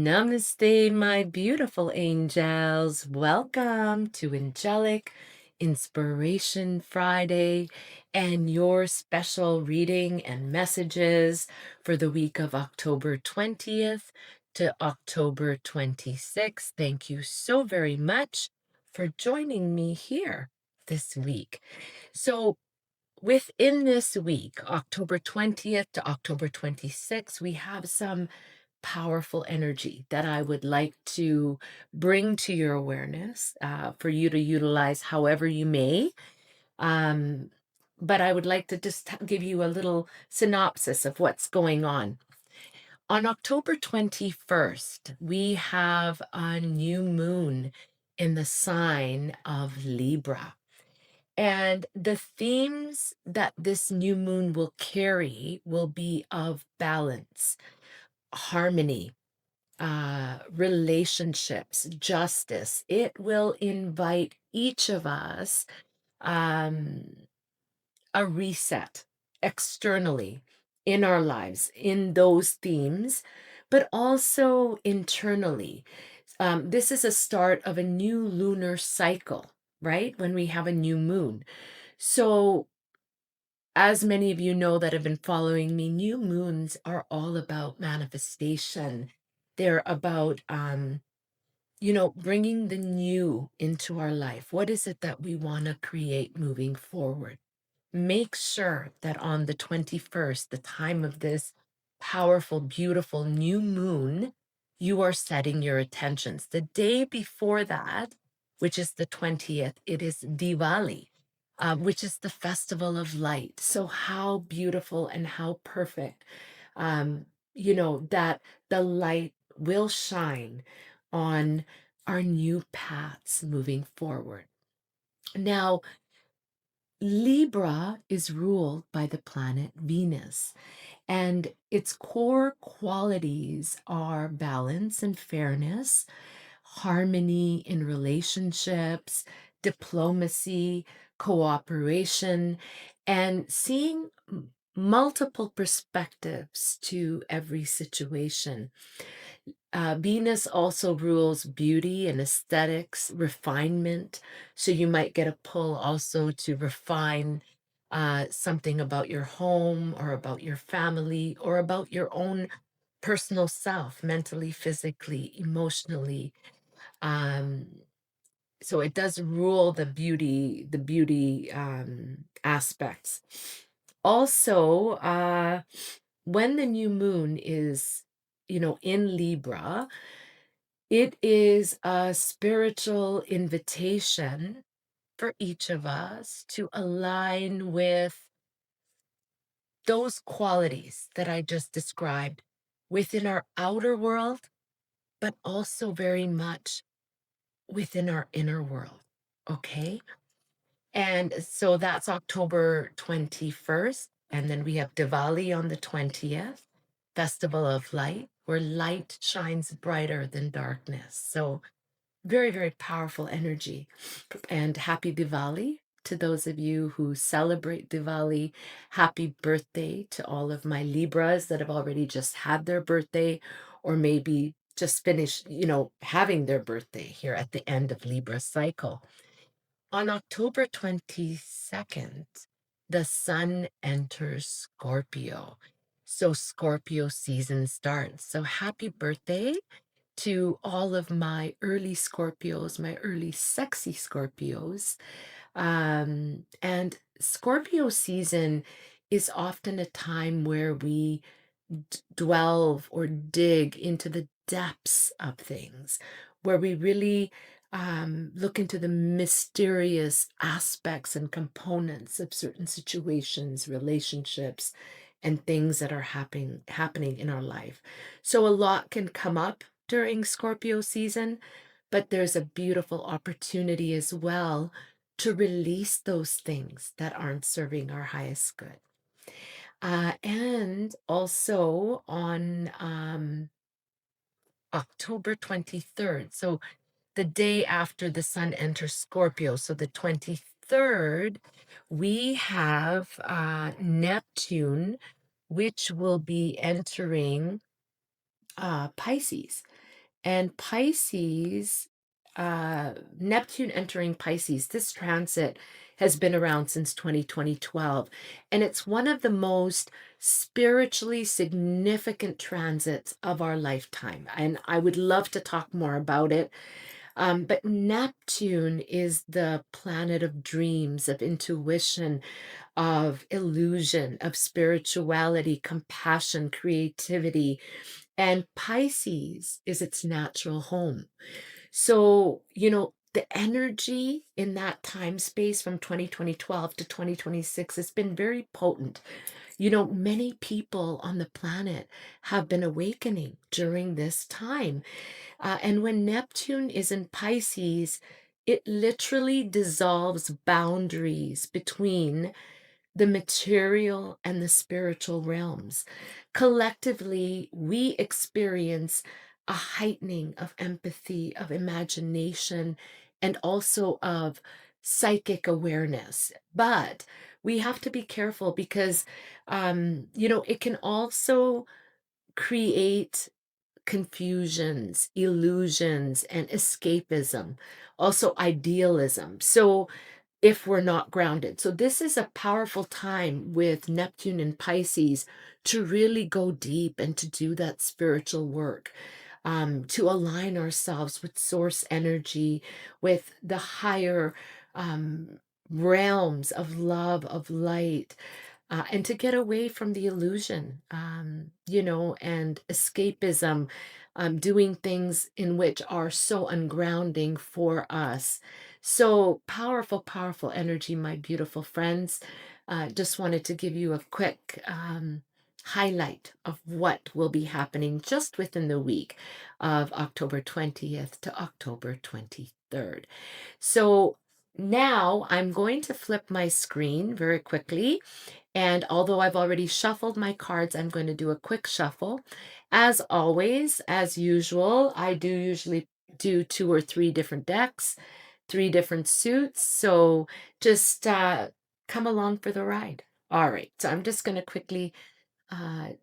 Namaste, my beautiful angels. Welcome to Angelic Inspiration Friday and your special reading and messages for the week of October 20th to October 26th. Thank you so very much for joining me here this week. So, within this week, October 20th to October 26th, we have some powerful energy that I would like to bring to your awareness for you to utilize however you may. Um, but I would like to just give you a little synopsis of what's going on. On October 21st, we have a new moon in the sign of Libra. And the themes that this new moon will carry will be of balance, harmony, relationships, justice. It will invite each of us um, a reset externally in our lives in those themes, but also internally. This is a start of a new lunar cycle, right? When we have a new moon. So, as many of you know that have been following me, new moons are all about manifestation. They're about bringing the new into our life. What is it that we want to create moving forward? Make sure that on the 21st, the time of this powerful, beautiful new moon, you are setting your attentions. The day before that, which is the 20th, it is Diwali, which is the festival of light. So, how beautiful and how perfect, that the light will shine on our new paths moving forward. Now, Libra is ruled by the planet Venus, and its core qualities are balance and fairness, harmony in relationships, diplomacy, cooperation, and seeing multiple perspectives to every situation. Venus also rules beauty and aesthetics, refinement. So you might get a pull also to refine something about your home or about your family or about your own personal self, mentally, physically, emotionally. Um, so it does rule the beauty aspects. Also, when the new moon is, in Libra, it is a spiritual invitation for each of us to align with those qualities that I just described within our outer world, but also very much within our inner world. Okay. And so that's October 21st. And then we have Diwali on the 20th, Festival of Light, where light shines brighter than darkness. So, very, very powerful energy. And happy Diwali to those of you who celebrate Diwali. Happy birthday to all of my Libras that have already just had their birthday or maybe just finished, having their birthday here at the end of Libra cycle. On October 22nd, the sun enters Scorpio. So Scorpio season starts. So happy birthday to all of my early Scorpios, my early sexy Scorpios. And Scorpio season is often a time where we delve or dig into the depths of things, where we really look into the mysterious aspects and components of certain situations, relationships, and things that are happening in our life. So a lot can come up during Scorpio season, but there's a beautiful opportunity as well to release those things that aren't serving our highest good. And also on October 23rd, so the day after the sun enters Scorpio, so the 23rd, we have Neptune, which will be entering Pisces. And Pisces, Neptune entering Pisces, this transit has been around since 2012. And it's one of the most spiritually significant transits of our lifetime. And I would love to talk more about it. But Neptune is the planet of dreams, of intuition, of illusion, of spirituality, compassion, creativity. And Pisces is its natural home. So, the energy in that time space from 2012 to 2026 has been very potent. Many people on the planet have been awakening during this time. And when Neptune is in Pisces, it literally dissolves boundaries between the material and the spiritual realms. Collectively, we experience a heightening of empathy, of imagination, and also of psychic awareness. But we have to be careful because, it can also create confusions, illusions, and escapism, also idealism. So, if we're not grounded. So, this is a powerful time with Neptune and Pisces to really go deep and to do that spiritual work, to align ourselves with source energy, with the higher realms of love, of light, and to get away from the illusion, and escapism, doing things in which are so ungrounding for us. So powerful, powerful energy, my beautiful friends. Just wanted to give you a quick highlight of what will be happening just within the week of October 20th to October 23rd. So now I'm going to flip my screen very quickly, and although I've already shuffled my cards, I'm going to do a quick shuffle. As always, as usual, I do usually do 2 or 3 different decks, 3 different suits. So just come along for the ride. All right. So I'm just going to quickly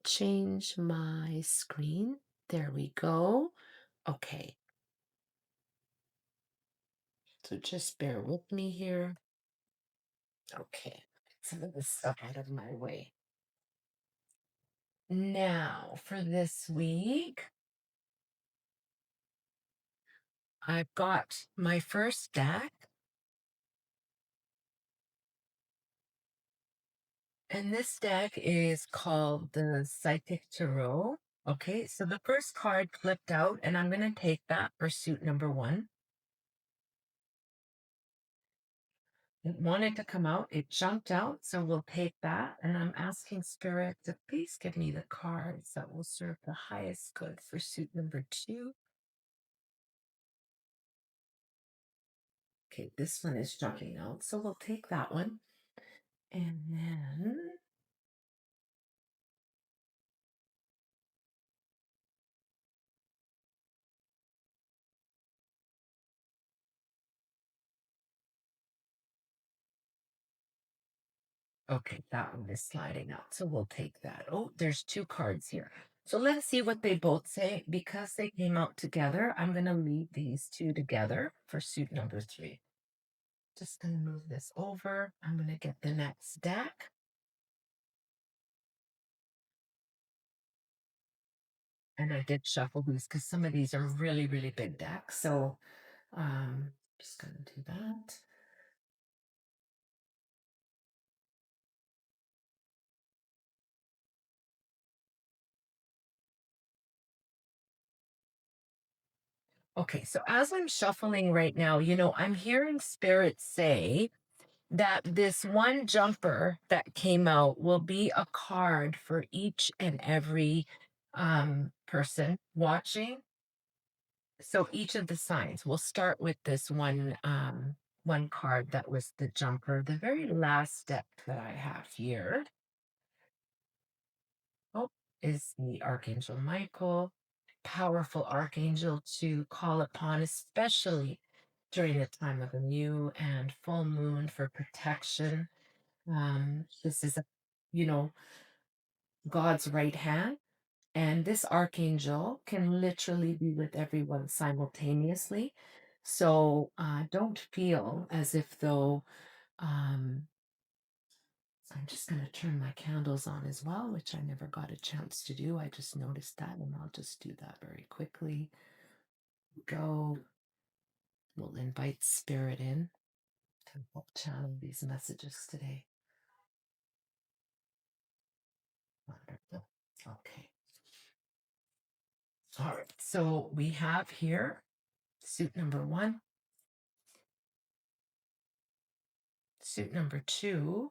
change my screen. There we go. Okay. So just bear with me here. Okay. Some of this stuff out of my way. Now, for this week, I've got my first deck, and this deck is called the Psychic Tarot. Okay, so the first card flipped out, and I'm going to take that for suit number 1. It wanted to come out, it jumped out, so we'll take that. And I'm asking Spirit to please give me the cards that will serve the highest good for suit number 2. Okay, this one is jumping out, so we'll take that one. And then okay, that one is sliding out, so we'll take that. Oh, there's 2 cards here. So let's see what they both say. Because they came out together, I'm going to leave these 2 together for suit number 3. Just going to move this over. I'm going to get the next deck. And I did shuffle these because some of these are really, really big decks. So just going to do that. Okay, so as I'm shuffling right now, I'm hearing spirits say that this one jumper that came out will be a card for each and every person watching. So each of the signs, we'll start with this one card that was the jumper, the very last deck that I have here. Oh, is the Archangel Michael, powerful archangel to call upon, especially during the time of a new and full moon for protection. This is, you know, God's right hand. And this archangel can literally be with everyone simultaneously. So don't feel as if though, um, I'm just going to turn my candles on as well, which I never got a chance to do. I just noticed that, and I'll just do that very quickly. Go. We'll invite spirit in to help channel these messages today. Wonderful. Okay. All right. So we have here suit number 1, suit number 2,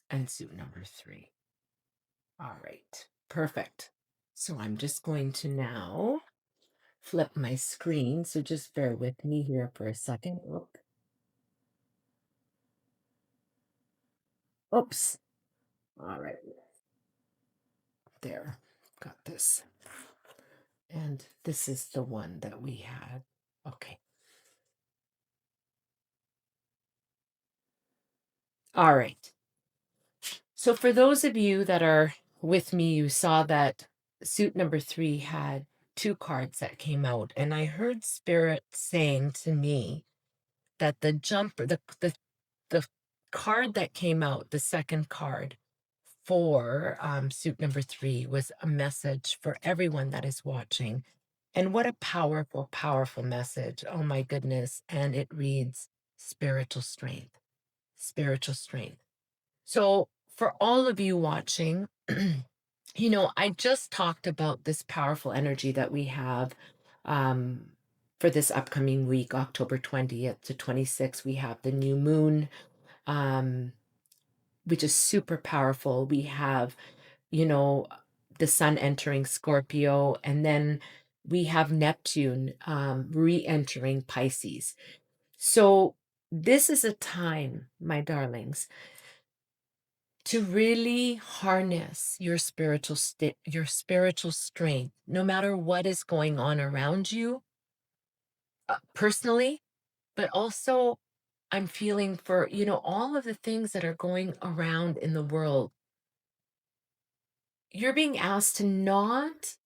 and suit number 3. All right. Perfect. So I'm just going to now flip my screen. So just bear with me here for a second. Oops. All right. There. Got this. And this is the one that we had. Okay. All right. So for those of you that are with me, you saw that suit number 3 had 2 cards that came out. And I heard spirit saying to me that the card that came out, the second card for suit number 3, was a message for everyone that is watching. And what a powerful, powerful message. Oh my goodness. And it reads spiritual strength, spiritual strength. So for all of you watching, I just talked about this powerful energy that we have um, for this upcoming week, October 20th to 26th. We have the new moon, um, which is super powerful. We have, the sun entering Scorpio, and then we have Neptune re-entering Pisces. So this is a time, my darlings, to really harness your your spiritual strength, no matter what is going on around you, personally, but also I'm feeling for, all of the things that are going around in the world. You're being asked to not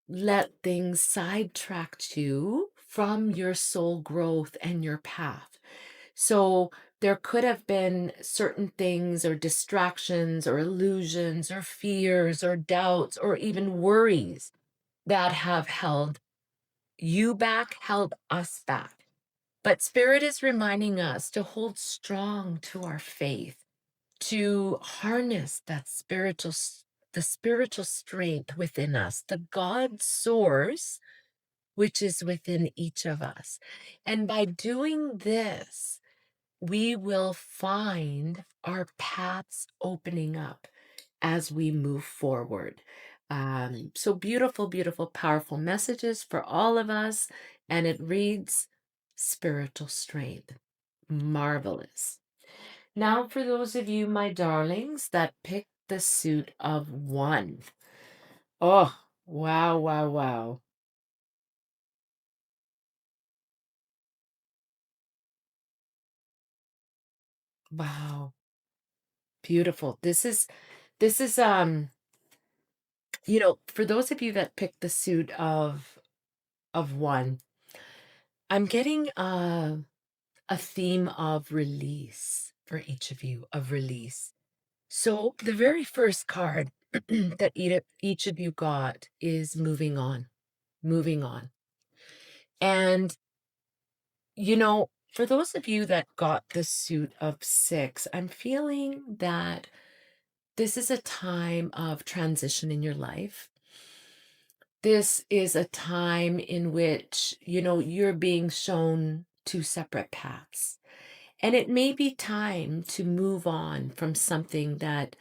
let things sidetrack you from your soul growth and your path. So there could have been certain things or distractions or illusions or fears or doubts or even worries that have held you back, held us back. But Spirit is reminding us to hold strong to our faith, to harness that the spiritual strength within us, the God source which is within each of us. And by doing this, we will find our paths opening up as we move forward. So beautiful, beautiful, powerful messages for all of us. And it reads spiritual strength. Marvelous. Now, for those of you, my darlings, that picked the suit of 1. Oh, wow, wow, wow. Wow. Beautiful. This is for those of you that picked the suit of 1, I'm getting a theme of release for each of you, of release. So the very first card that each of you got is moving on, moving on. And for those of you that got the suit of 6, I'm feeling that this is a time of transition in your life. This is a time in which, you're being shown 2 separate paths. And it may be time to move on from something that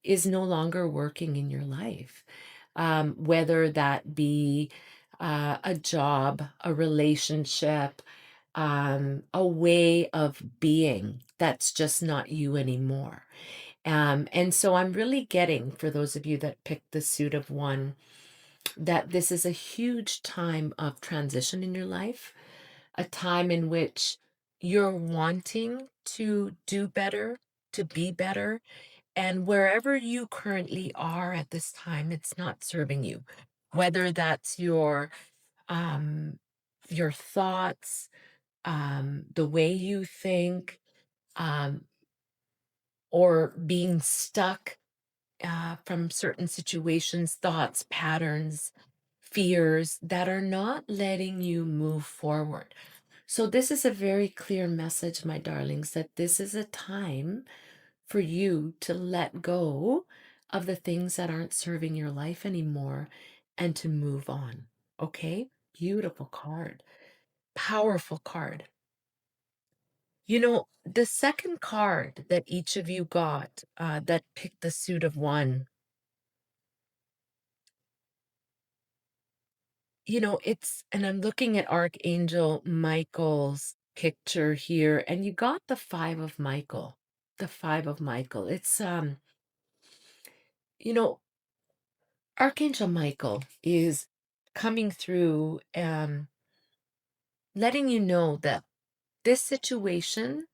is no longer working in your life, whether that be a job, a relationship, a way of being that's just not you anymore. And so I'm really getting, for those of you that picked the suit of 1, that this is a huge time of transition in your life, a time in which you're wanting to do better, to be better. And wherever you currently are at this time, it's not serving you. Whether that's um your thoughts, the way you think, um, or being stuck from certain situations, thoughts, patterns, fears that are not letting you move forward. So, this is a very clear message, my darlings, that this is a time for you to let go of the things that aren't serving your life anymore and to move on. Okay? Beautiful card. Powerful card. The second card that each of you got that picked the suit of one, and I'm looking at Archangel Michael's picture here, and you got the five of Michael. The five of Michael. It's, you know, Archangel Michael is coming through, letting you know that this situation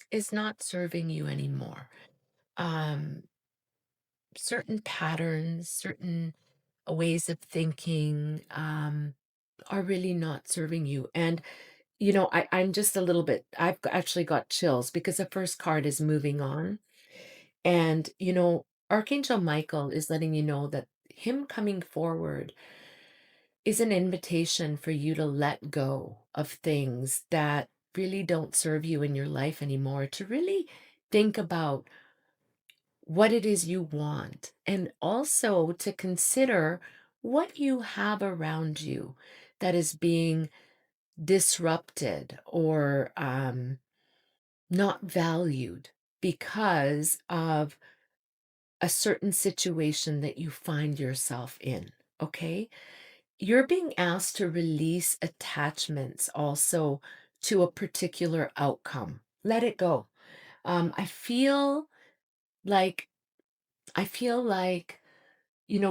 is not serving you anymore. Um, Certain patterns, certain ways of thinking are really not serving you. And, I'm just a little bit, actually got chills because the first card is moving on. And, Archangel Michael is letting you know that him coming forward is an invitation for you to let go of things that really don't serve you in your life anymore, to really think about what it is you want, and also to consider what you have around you that is being disrupted or not valued because of a certain situation that you find yourself in. Okay. You're being asked to release attachments also to a particular outcome. Let it go. I feel like, I feel like,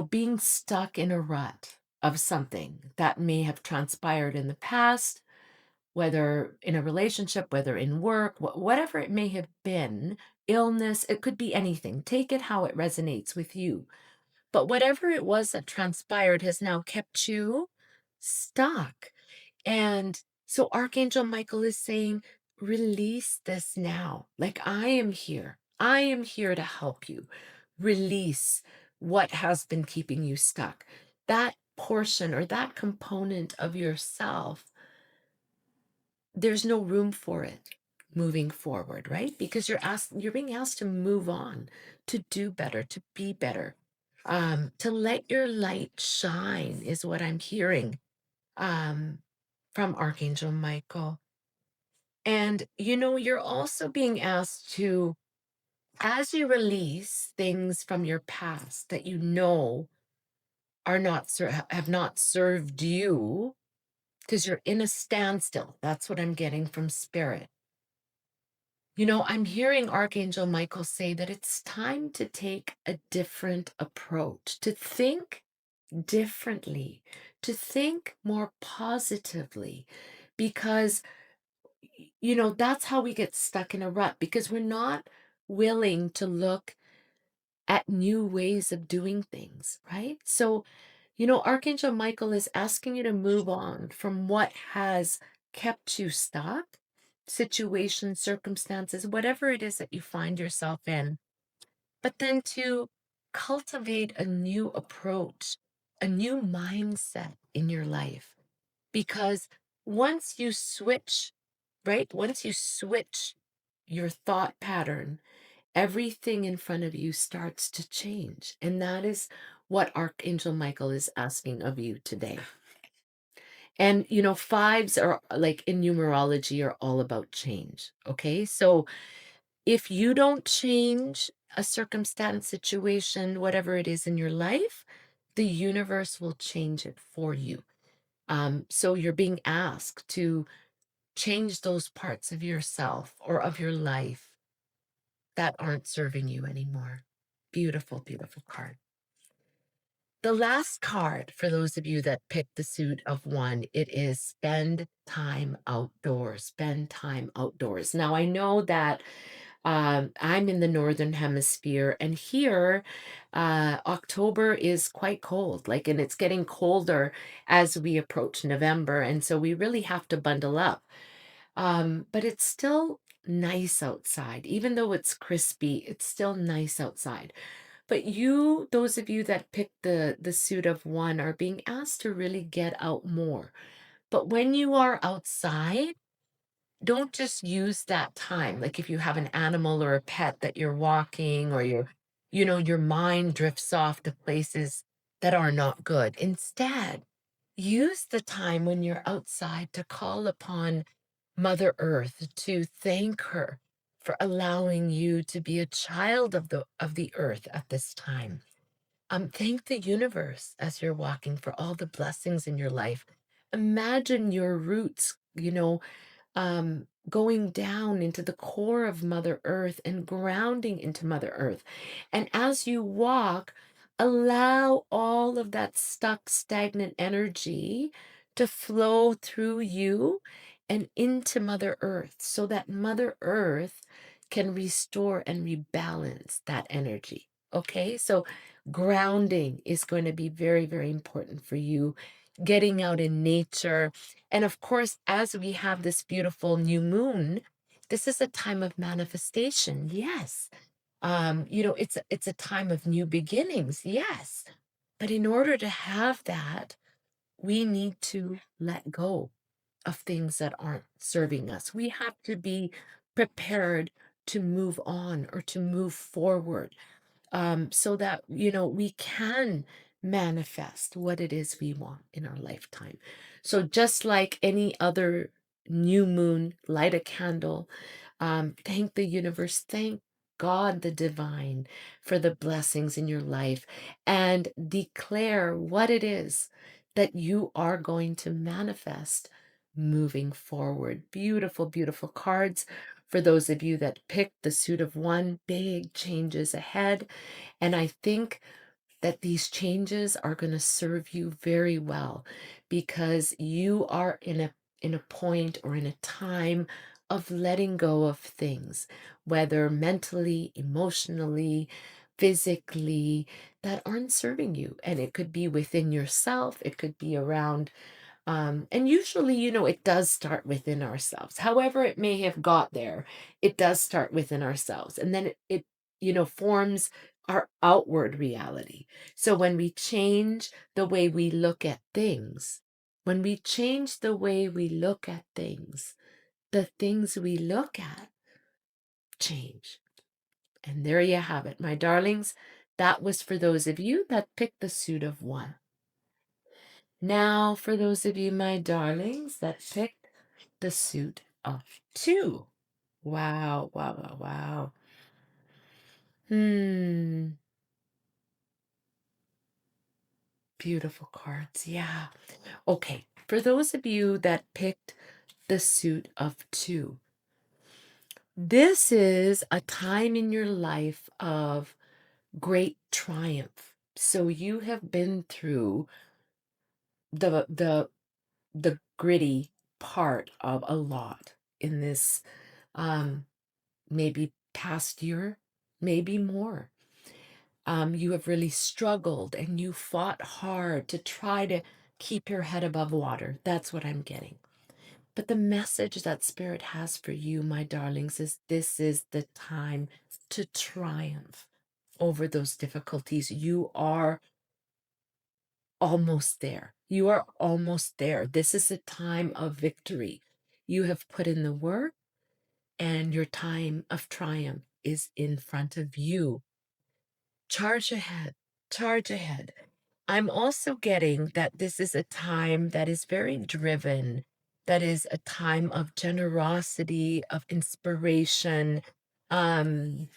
being stuck in a rut of something that may have transpired in the past, whether in a relationship, whether in work, whatever it may have been, illness, it could be anything. Take it how it resonates with you. But whatever it was that transpired has now kept you stuck. And so Archangel Michael is saying, release this now. Like, I am here. I am here to help you release what has been keeping you stuck. That portion or that component of yourself, there's no room for it moving forward, right? Because you're being asked to move on, to do better, to be better, to let your light shine is what I'm hearing um, from Archangel Michael. And, you're also being asked to, as you release things from your past that are not have not served you, because you're in a standstill. That's what I'm getting from spirit. I'm hearing Archangel Michael say that it's time to take a different approach, to think differently, to think more positively, because that's how we get stuck in a rut, because we're not willing to look at new ways of doing things, right? So, Archangel Michael is asking you to move on from what has kept you stuck, situations, circumstances, whatever it is that you find yourself in, but then to cultivate a new approach, a new mindset in your life. Because once you switch, right? Once you switch your thought pattern, everything in front of you starts to change. And that is what Archangel Michael is asking of you today. And, fives are like in numerology are all about change. Okay. So if you don't change a circumstance, situation, whatever it is in your life, the universe will change it for you. So you're being asked to change those parts of yourself or of your life that aren't serving you anymore. Beautiful, beautiful card. The last card, for those of you that picked the suit of one, it is spend time outdoors. Spend time outdoors. Now, I know that I'm in the northern hemisphere, and here, October is quite cold, like, and it's getting colder as we approach November, and so we really have to bundle up. But it's still nice outside, even though it's crispy. It's still nice outside. But you, those of you that picked the suit of one, are being asked to really get out more. But when you are outside, don't just use that time. Like if you have an animal or a pet that you're walking, or your mind drifts off to places that are not good. Instead, use the time when you're outside to call upon Mother Earth, to thank her for allowing you to be a child of the earth at this time. Thank the universe as you're walking for all the blessings in your life. Imagine your roots, going down into the core of Mother Earth and grounding into Mother Earth. And as you walk, allow all of that stuck, stagnant energy to flow through you and into Mother Earth so that Mother Earth can restore and rebalance that energy. Okay, so grounding is going to be very, very important for you. Getting out in nature, and of course, as we have this beautiful new moon, this is a time of manifestation. Yes. It's a time of new beginnings. Yes. But in order to have that, we need to let go of things that aren't serving us. We have to be prepared to move on or to move forward, so that we can manifest what it is we want in our lifetime. So just like any other new moon, light a candle, thank the universe, thank God the divine for the blessings in your life, and declare what it is that you are going to manifest moving forward. Beautiful, beautiful cards. For those of you that picked the suit of one, big changes ahead. And I think that these changes are going to serve you very well, because you are in a point or in a time of letting go of things, whether mentally, emotionally, physically, that aren't serving you. And it could be within yourself, it could be around, and usually, it does start within ourselves. However, it may have got there, it does start within ourselves. And then it forms our outward reality. So when we change the way we look at things, when we change the way we look at things, the things we look at change. And there you have it, my darlings. That was for those of you that picked the suit of one. Now, for those of you, my darlings, that picked the suit of two. Wow, wow, wow, wow. Beautiful cards. Yeah. Okay. For those of you that picked the suit of two, this is a time in your life of great triumph. So you have been through the gritty part of a lot in this, um maybe past year, maybe more. You have really struggled and you fought hard to try to keep your head above water. That's what I'm getting. But the message that Spirit has for you, my darlings, is this is the time to triumph over those difficulties. You are almost there. You are almost there. This is a time of victory. You have put in the work, and your time of triumph is in front of you. Charge ahead, charge ahead. I'm also getting that this is a time that is very driven, that is a time of generosity, of inspiration. Um,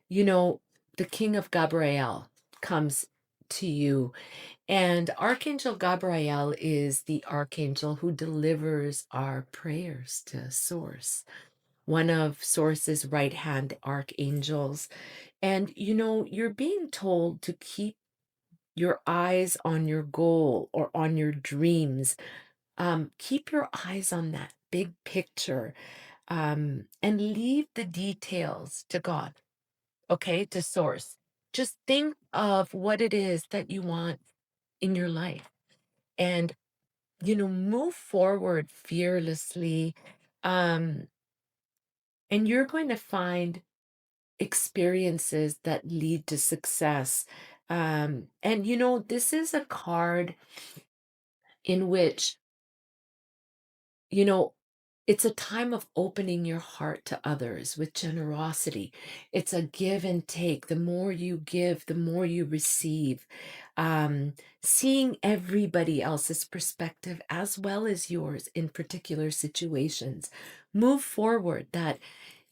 you know, the King of Gabriel comes to you, and Archangel Gabriel is the archangel who delivers our prayers to Source, one of Source's right hand archangels. And you're being told to keep your eyes on your goal or on your dreams. Keep your eyes on that big picture. and leave the details to God, okay, to source. Just think of what it is that you want in your life, and move forward fearlessly. Um, and you're going to find experiences that lead to success. And this is a card in which, you know, it's a time of opening your heart to others with generosity. It's a give and take. The more you give, the more you receive. Um, Seeing everybody else's perspective as well as yours in particular situations. Move forward. That,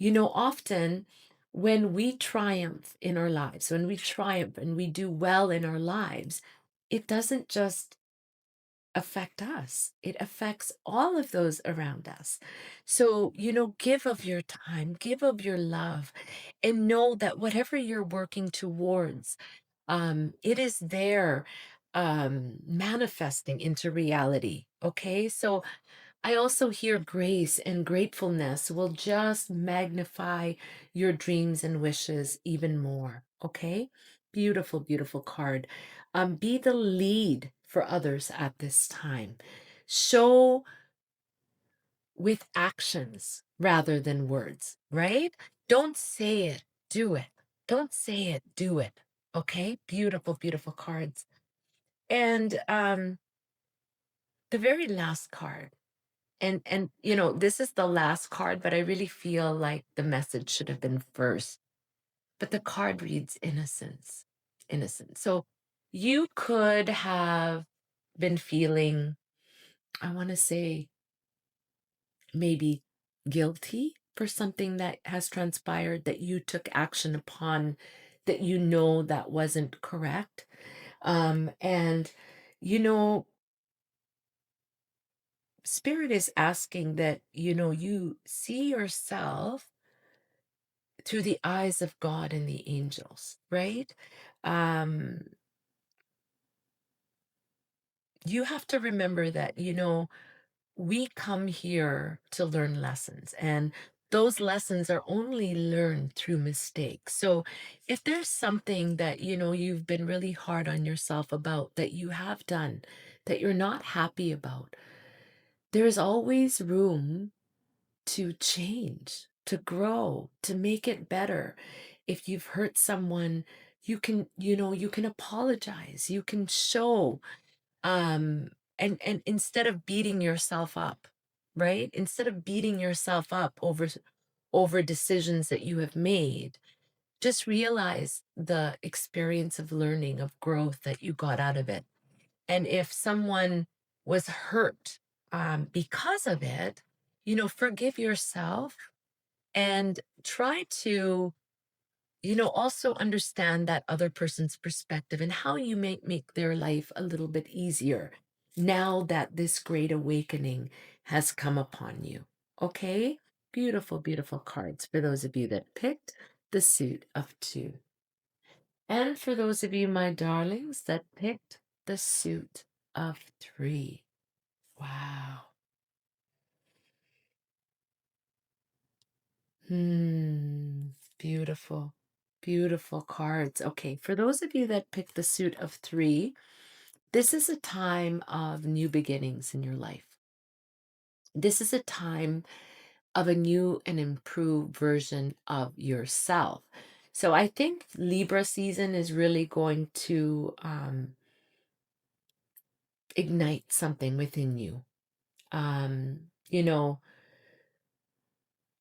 often when we triumph in our lives, when we triumph and we do well in our lives, it doesn't just affect us. It affects all of those around us. So, give of your time, give of your love, and know that whatever you're working towards, it is there manifesting into reality. Okay. So I also hear grace and gratefulness will just magnify your dreams and wishes even more. Okay. Beautiful, beautiful card. Be the lead for others at this time. Show with actions rather than words, right? Don't say it, do it. Don't say it, do it. Okay? Beautiful, beautiful cards. And the very last card. And this is the last card, but I really feel like the message should have been first. But the card reads innocence. Innocence. So you could have been feeling, I want to say, maybe guilty for something that has transpired that you took action upon, that that wasn't correct. And you know Spirit is asking that you see yourself through the eyes of God and the angels, right? um you have to remember that we come here to learn lessons, and those lessons are only learned through mistakes. So if there's something that you've been really hard on yourself about, that you have done, that you're not happy about, there's always room to change, to grow, to make it better. If you've hurt someone, you can apologize, you can show, and instead of beating yourself up, right? Instead of beating yourself up over decisions that you have made, just realize the experience of learning, of growth that you got out of it. And if someone was hurt because of it, forgive yourself, and try to also understand that other person's perspective and how you make their life a little bit easier now that this great awakening has come upon you. Okay? Beautiful, beautiful cards for those of you that picked the suit of two. And for those of you, my darlings, that picked the suit of three. Wow. Hmm. Beautiful. Beautiful cards. Okay, for those of you that picked the suit of three, this is a time of new beginnings in your life. This is a time of a new and improved version of yourself. So I think Libra season is really going to ignite something within you. You know,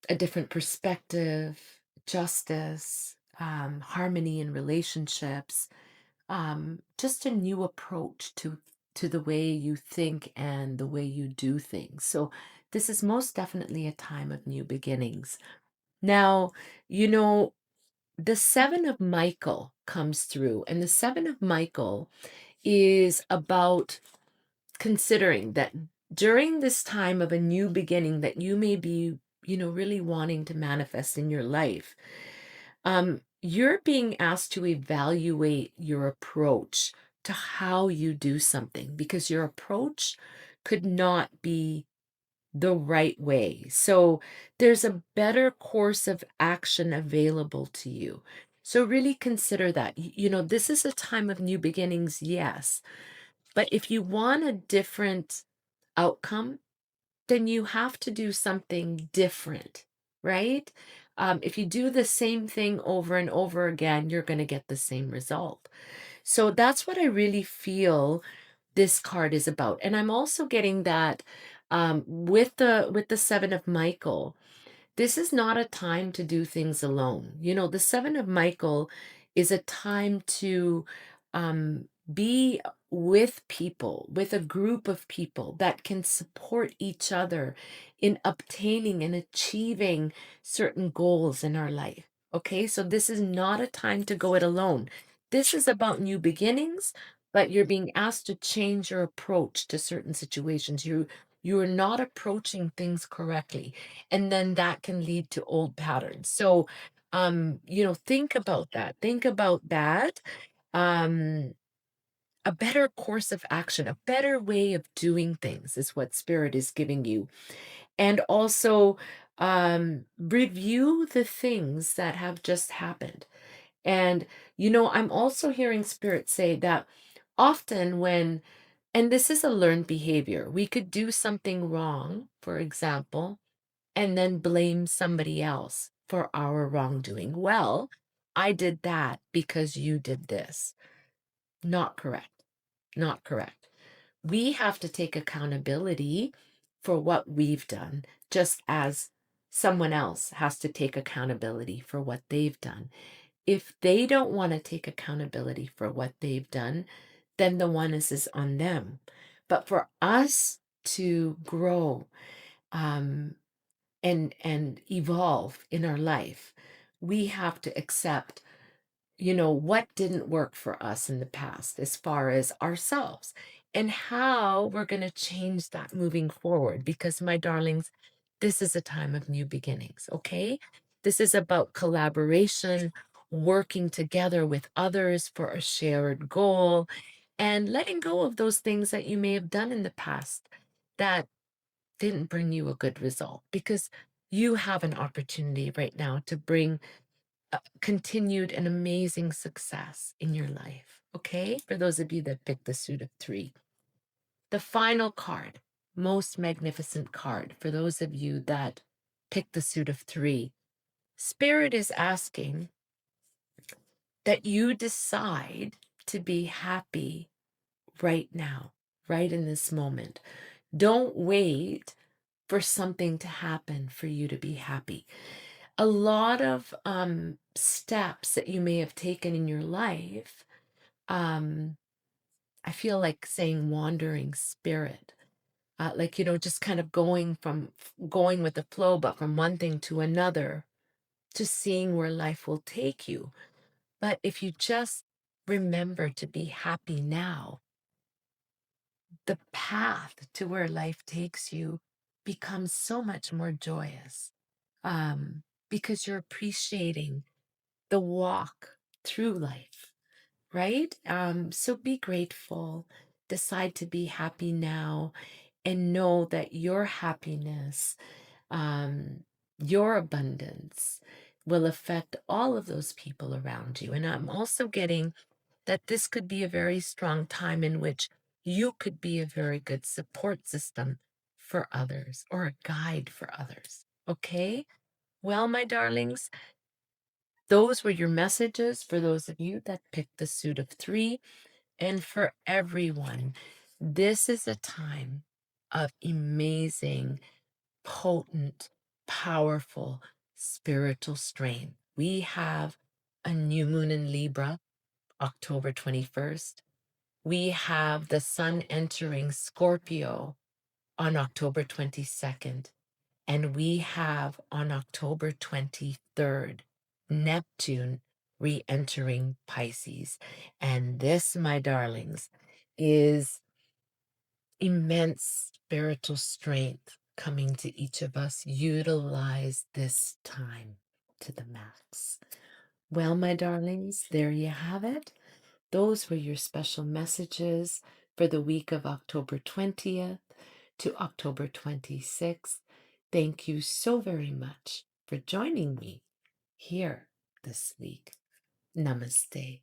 a different perspective, justice, harmony in relationships, just a new approach to the way you think and the way you do things. So this is most definitely a time of new beginnings. Now, you know, the seven of Michael comes through, and the seven of Michael is about considering that during this time of a new beginning that you may be, really wanting to manifest in your life, you're being asked to evaluate your approach to how you do something, because your approach could not be the right way. So there's a better course of action available to you. So really consider that. This is a time of new beginnings, yes. But if you want a different outcome, then you have to do something different, right? If you do the same thing over and over again, you're going to get the same result. So that's what I really feel this card is about. And I'm also getting that with the Seven of Michael, this is not a time to do things alone. The Seven of Michael is a time to be with people, with a group of people that can support each other in obtaining and achieving certain goals in our life. Okay, so this is not a time to go it alone. This is about new beginnings, but you're being asked to change your approach to certain situations. You are not approaching things correctly, and then that can lead to old patterns. So think about that. Think about that. um a better course of action, a better way of doing things is what spirit is giving you. And also review the things that have just happened. And I'm also hearing spirit say that often when, and this is a learned behavior, we could do something wrong, for example, and then blame somebody else for our wrongdoing. Well, I did that because you did this. Not correct. Not correct. We have to take accountability for what we've done, just as someone else has to take accountability for what they've done. If they don't want to take accountability for what they've done, then the onus is on them. But for us to grow, um, and evolve in our life, we have to accept what didn't work for us in the past as far as ourselves, and how we're going to change that moving forward. Because my darlings, this is a time of new beginnings. Okay, this is about collaboration, working together with others for a shared goal, and letting go of those things that you may have done in the past that didn't bring you a good result, because you have an opportunity right now to bring continued and amazing success in your life. Okay, for those of you that picked the suit of three, the final card, most magnificent card for those of you that picked the suit of three, spirit is asking that you decide to be happy right now, right in this moment. Don't wait for something to happen for you to be happy. A lot of steps that you may have taken in your life, um, I feel like saying wandering spirit, like, just kind of going with the flow, but from one thing to another, just seeing where life will take you. But if you just remember to be happy now, the path to where life takes you becomes so much more joyous, because you're appreciating the walk through life, right? So be grateful, decide to be happy now, and know that your happiness, your abundance will affect all of those people around you. And I'm also getting that this could be a very strong time in which you could be a very good support system for others, or a guide for others. Okay? Well, my darlings, those were your messages for those of you that picked the suit of three. And for everyone, this is a time of amazing, potent, powerful spiritual strength. We have a new moon in Libra, October 21st. We have the sun entering Scorpio on October 22nd. And we have on October 23rd, Neptune re entering Pisces. And this, my darlings, is immense spiritual strength coming to each of us. Utilize this time to the max. Well, my darlings, there you have it. Those were your special messages for the week of October 20th to October 26th. Thank you so very much for joining me here this week. Namaste.